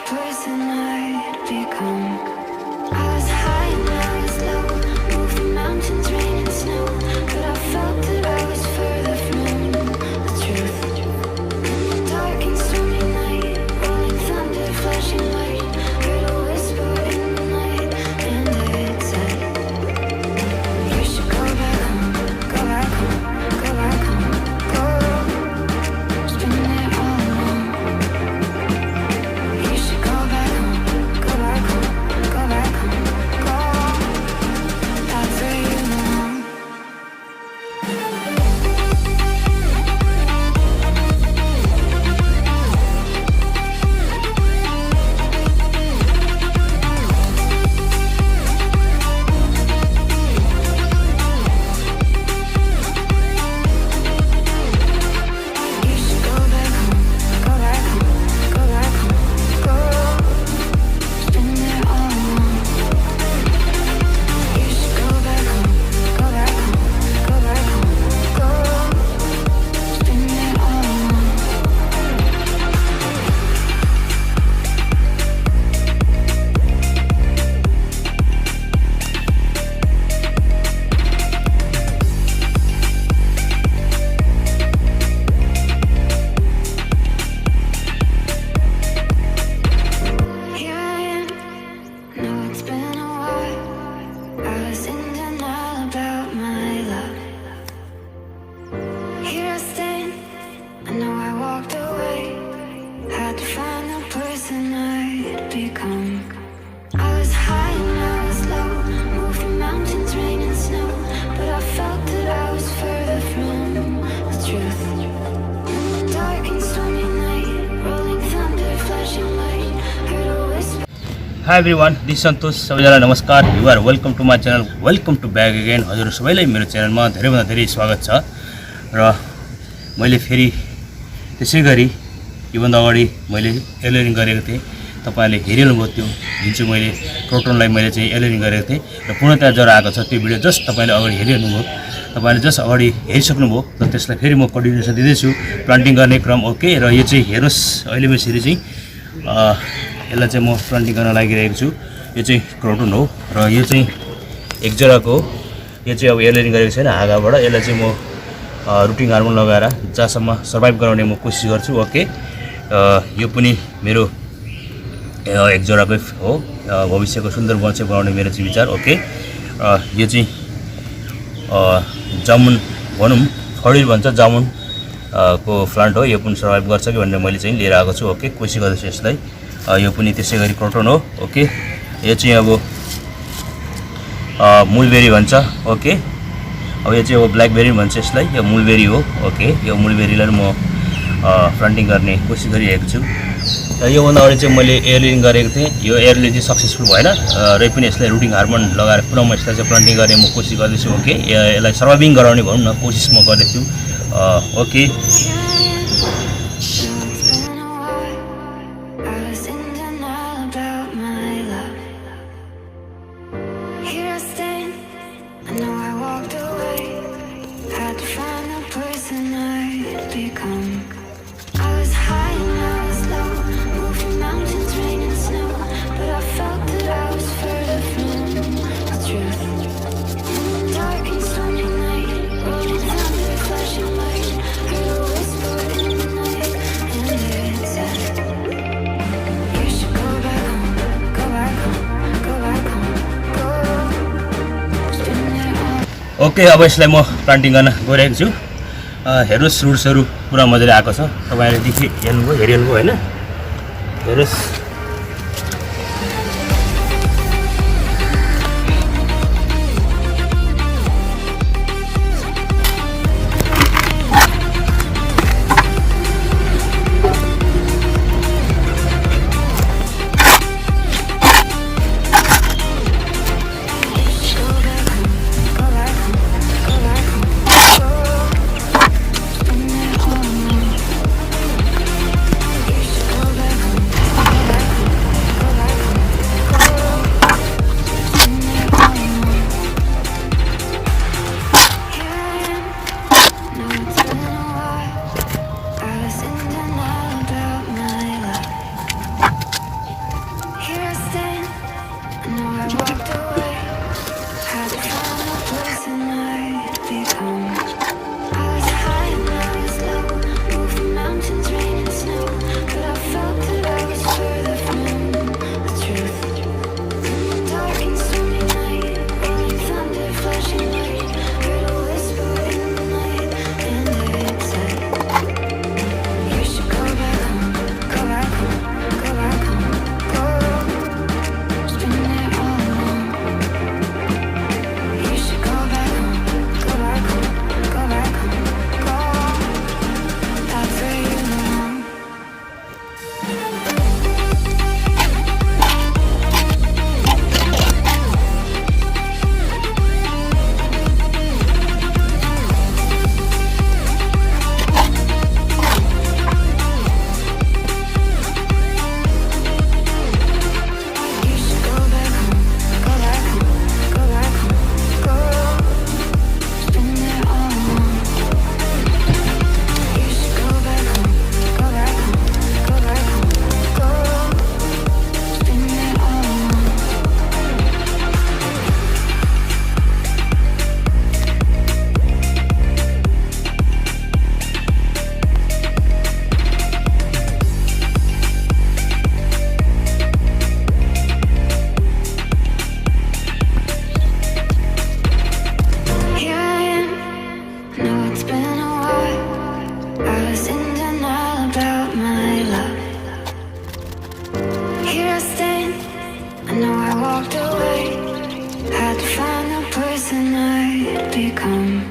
person I'd become. I was high and I was low, moving mountains, rain and snow, but I felt that I was further from the truth. In the dark and stormy night, rolling thunder, flashing light, heard a whisper in the night, and it said, you should go back home, go back home, go back home, go. It's been there all along. You should go back home, go back home, go back home, go. That's where you belong. You should go back home, go back home, go back home, go. It's been there all along. You should go back home, go back home, go back home, go. It's been there all along. Here I am, know it's been a while. I was in denial about my love. Here I stand, I know I walked away. Had to find the person I'd become. I was high and I was low, moving mountains, rain and snow, but I felt that I was further from the truth. In the dark and stormy night, rolling thunder, flashing light, heard a whisper. Hi everyone, this is Santosh. सबैजनालाई नमस्कार. You are welcome to my channel. Welcome to back again. हजुर सबैलाई मेरो च्यानलमा धेरैभन्दा धेरै स्वागत छ र मैले फेरि त्यसै गरी योभन्दा अगाडि मैले एलियरिङ गरेको थिएँ. तपाईहरुले हेरिहाल्नुभयो त्यो जुन चाहिँ मैले क्रोटनलाई मैले चाहिँ एलियरिङ गरेको थिएँ र पूर्णतया जरा आएको छ. त्यो भिडियो जस्ट तपाईले अगाडि हेरिहाल्नुभयो. तपाईले जस्ट अगाडि हेरिसक्नुभयो र त्यसलाई फेरि म कन्टिन्युसन दिँदैछु प्लान्टिङ गर्ने क्रम. ओके, र यो चाहिँ हेर्नुहोस् अहिले म यसरी चाहिँ यसलाई चाहिँ म प्लान्टिङ गर्न लागिरहेको छु. यो चाहिँ क्रोटन हो र यो चाहिँ एक जराको हो. यो चाहिँ अब एलियरिङ गरेको छैन हाँगाबाट. यसलाई चाहिँ म रुटिङ हार्मोन लगाएर जहाँसम्म सर्भाइभ गराउने म कोसिस गर्छु. ओके, यो पनि मेरो एक जराकै हो. भविष्यको सुन्दर वंश बनाउने मेरो चाहिँ विचार. ओके, यो चाहिँ जामुन भनौँ, फडिल भन्छ जामुन को प्लान्ट हो. यो पनि सर्भाइभ गर्छ कि भनेर मैले चाहिँ लिएर आएको छु. ओके, कोसिस गर्दैछु यसलाई. यो पनि त्यसै गरी क्रोटन हो. ओके, यो चाहिँ अब मुलबेरी भन्छ. ओके, अब यो चाहिँ अब ब्ल्याकबेरी भन्छ यसलाई. यो मुलबेरी हो. ओके, यो मुलबेरीलाई म प्लान्टिङ गर्ने कोसिस गरिरहेको छु. योभन्दा अगाडि चाहिँ मैले एयरलिङ गरेको थिएँ. यो एयरले चाहिँ सक्सेसफुल भएन र पनि यसलाई रुटिङ हार्मोन लगाएर पुनः म यसलाई चाहिँ प्लान्टिङ गर्ने म कोसिस गर्दैछु. ओके, यसलाई सर्भाइभिङ गराउने भनौँ न कोसिस म गर्दैछु. ओके, ओके, अब यसलाई म प्लान्टिङ गर्न गइरहेको छु. हेर्नुहोस् रुट्सहरू पुरा मजाले आएको छ. तपाईँहरूले हेर्नुभयो, हेरिहाल्नुभयो होइन? हेर्नुहोस्. become?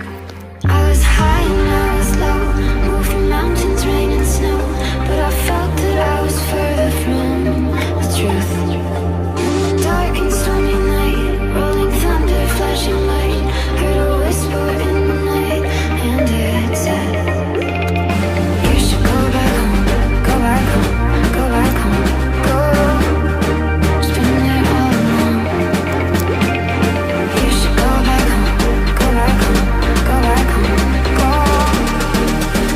I was high and I was low, moving mountains, rain and snow, but I felt that I was further from the truth. Dark and stormy night, rolling thunder, flashing light, heard a whisper in the night, and it said, you should go back home, go back home, go back home, go. It's been there all along. You should go back home, go back home, go back home, go.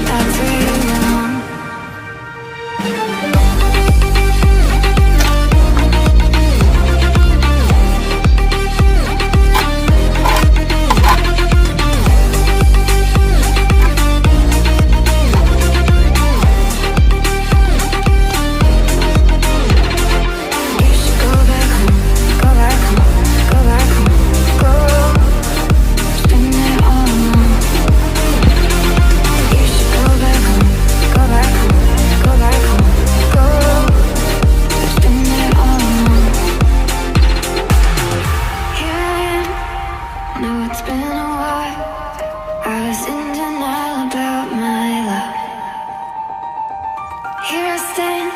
That's where you belong. You should go back home, go back home, go back home, go. It's been there all along. You should go back home, go back home, go back home, go. It's been there all along. Here I am, know it's been a while. I was in denial about my love. Here I stand,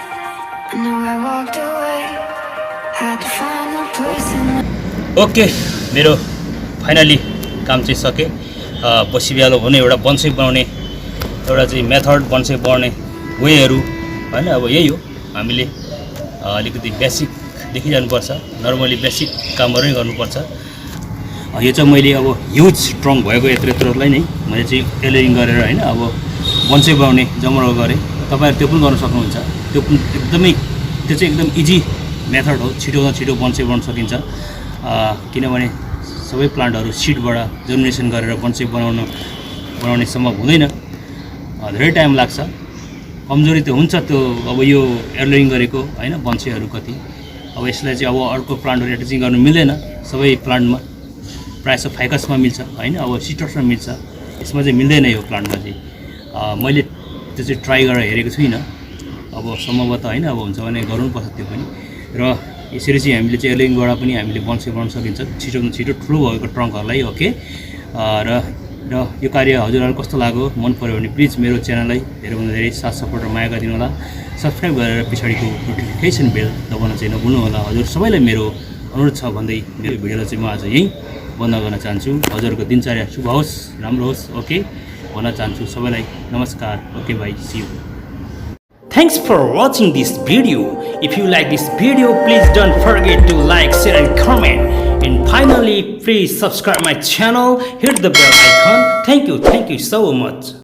I know I walked away. Had to find a place in my okay मेरो finally काम चाहिँ सकेँ पछि बिहालो हुने एउटा बन्सै बनाउने एउटा चाहिँ मेथड बन्सै बनाउने वेहरू होइन अब यही हो हामीले अलिकति बेसिक देखिजानुपर्छ नर्मली बेसिक कामहरू नै गर्नुपर्छ यो चाहिँ मैले अब ह्युज ट्रङ भएको यत्रोलाई नै मैले चाहिँ टेलरिङ गरेर होइन अब बन्सै बनाउने जमरो गरेँ तपाईँहरू त्यो पनि गर्न सक्नुहुन्छ त्यो चाहिँ एकदम इजी मेथड हो छिटोभन्दा छिटो बन्सै बनाउन सकिन्छ किनभने सबै प्लान्टहरू सिडबाट जर्मिनेसन गरेर बन्सै बनाउने सम्भव हुँदैन धेरै टाइम लाग्छ कमजोरी त हुन्छ त्यो अब यो एयरलेरिङ गरेको होइन बन्सैहरू कति अब यसलाई चाहिँ अब अर्को प्लान्टहरू एट्याचिङ गर्नु मिल्दैन सबै प्लान्टमा प्रायः जस्तो फाइकसमा मिल्छ होइन अब सिट्रसमा मिल्छ यसमा चाहिँ मिल्दैन यो प्लान्टमा चाहिँ मैले त्यो चाहिँ ट्राई गरेर हेरेको छुइनँ अब सम्भवतः होइन अब हुन्छ भने गर्नुपर्छ त्यो पनि र यसरी चाहिँ हामीले चाहिँ एयरलेरिङबाट पनि हामीले बन्सै बनाउन सकिन्छ छिटोभन्दा छिटो ठुलो भएको ट्रङ्कहरूलाई ओके र यो कार्य हजुरहरूलाई कस्तो लाग्यो मन पऱ्यो भने प्लिज मेरो च्यानललाई धेरैभन्दा धेरै साथ सपोर्ट र माया गरिदिनु होला सब्सक्राइब गरेर पछाडिको नोटिफिकेसन बेल दबाउन चाहिँ नभुल्नु होला हजुर सबैलाई मेरो अनुरोध छ भन्दै मेरो भिडियोलाई चाहिँ म आज यहीँ बन्द गर्न चाहन्छु हजुरको दिनचर्या शुभ होस् राम्रो होस् ओके भन्न चाहन्छु सबैलाई नमस्कार okay bye see you Thanks for watching this video. If you like this video, please don't forget to like, share and comment. And finally, please subscribe my channel, hit the bell icon. Thank you so much.